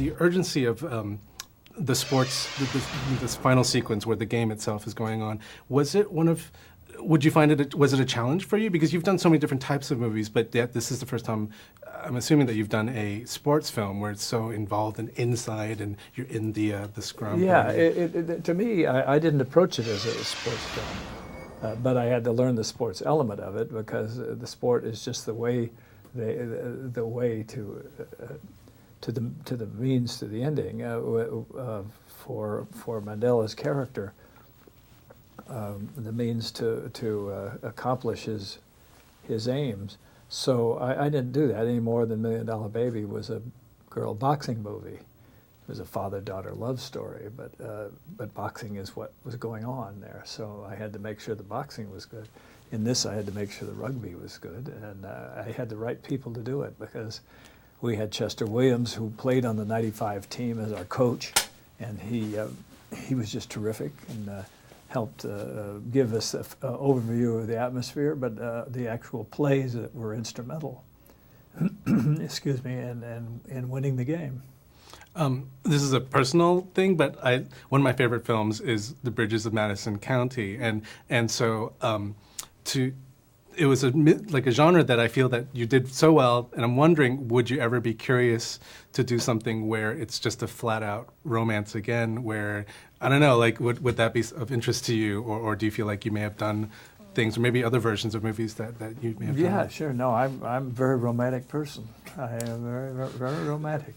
the urgency of the sports, this final sequence where the game itself is going on, was it one of, would you find it, was it a challenge for you? Because you've done so many different types of movies, but yet this is the first time, I'm assuming that you've done a sports film where it's so involved and inside and you're in the scrum. Yeah, to me, I didn't approach it as a sports film, but I had to learn the sports element of it because the sport is just the way, the way to the means to the ending for Mandela's character. The means to accomplish his aims. So I didn't do that any more than $1 Million Baby was a girl boxing movie. It was a father-daughter love story, but boxing is what was going on there. So I had to make sure the boxing was good. In this, I had to make sure the rugby was good, and I had the right people to do it because we had Chester Williams, who played on the '95 team as our coach, and he was just terrific and helped give us an overview of the atmosphere, but the actual plays that were instrumental, excuse me, in winning the game. This is a personal thing, but one of my favorite films is The Bridges of Madison County, and so it was like a genre that I feel that you did so well, and I'm wondering, would you ever be curious to do something where it's just a flat-out romance again, where, I don't know, like, would that be of interest to you, or do you feel like you may have done things, or maybe other versions of movies that you may have done? Yeah, sure. No, I'm a very romantic person. I am very, very romantic.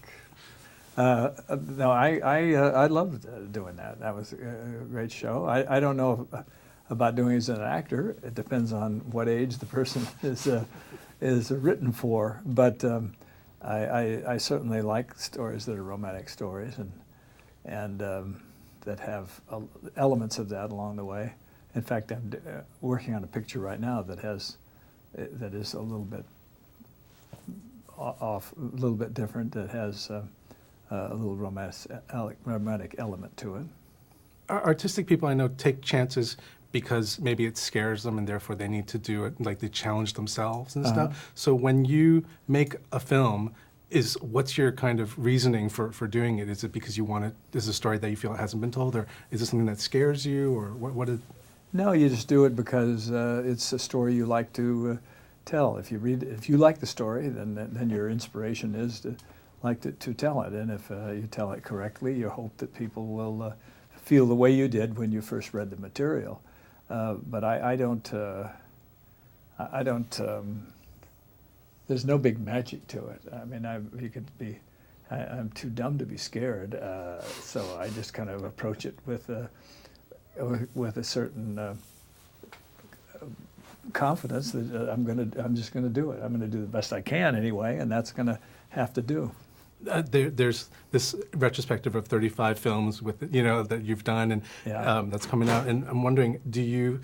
No, I loved doing that. That was a great show. I don't know about doing it as an actor. It depends on what age the person is written for. But I certainly like stories that are romantic stories and that have elements of that along the way. In fact, I'm working on a picture right now that is a little bit off, a little bit different. That has a little romantic element to it. Artistic people I know take chances because maybe it scares them and therefore they need to do it, like they challenge themselves and stuff. So when you make a film, what's your kind of reasoning for doing it? Is it because you want it, is it a story that you feel hasn't been told, or is it something that scares you, or what is? No, you just do it because it's a story you like to tell. If you like the story, then your inspiration is to like to tell it, and if you tell it correctly, you hope that people will feel the way you did when you first read the material. But I don't. There's no big magic to it. I mean, I'm too dumb to be scared, so I just kind of approach it with a certain confidence that I'm just gonna do it. I'm gonna do the best I can anyway, and that's gonna have to do. There's this retrospective of 35 films with that you've done, and that's coming out. And I'm wondering, do you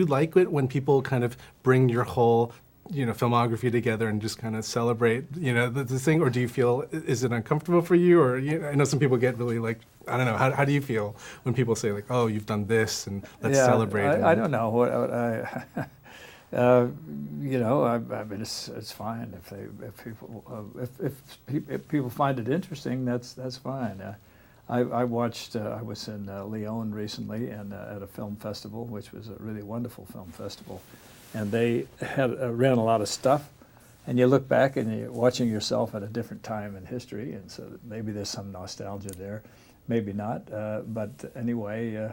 like it when people kind of bring your whole filmography together and just kind of celebrate this thing, or do you feel, is it uncomfortable for you, or I know some people get really like, I don't know, how do you feel when people say like, oh, you've done this and let's celebrate? I don't know what I mean, it's fine if people find it interesting. That's fine. I was in Lyon recently and at a film festival, which was a really wonderful film festival, and they had ran a lot of stuff. And you look back and you're watching yourself at a different time in history, and so maybe there's some nostalgia there, maybe not. But anyway.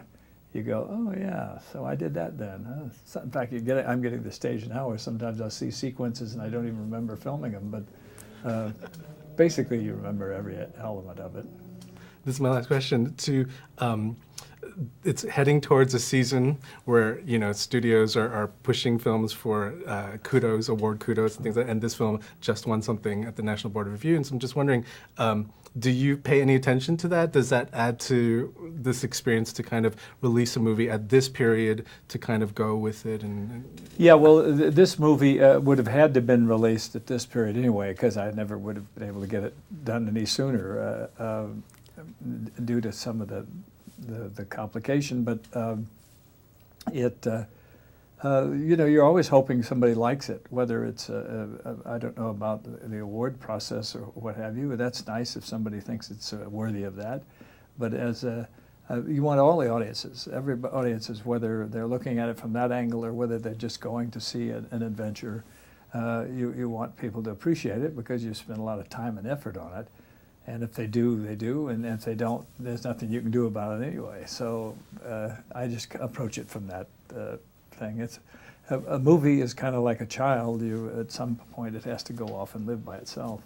You go, oh yeah, so I did that then. In fact, I'm getting to the stage now where sometimes I'll see sequences and I don't even remember filming them, but basically you remember every element of it. This is my last question. It's heading towards a season where studios are pushing films for award kudos and things like that, and this film just won something at the National Board of Review, and so I'm just wondering, do you pay any attention to that? Does that add to this experience to kind of release a movie at this period to kind of go with it? Yeah, well, this movie would have had to have been released at this period anyway, because I never would have been able to get it done any sooner due to some of the complication. But You know, you're always hoping somebody likes it, whether it's, I don't know about the award process or what have you, but that's nice if somebody thinks it's worthy of that. But as you want all the audiences, every audiences, whether they're looking at it from that angle or whether they're just going to see an adventure, you want people to appreciate it because you spend a lot of time and effort on it. And if they do, they do. And if they don't, there's nothing you can do about it anyway. So I just approach it from that thing. It's a movie is kind of like a child. At some point it has to go off and live by itself.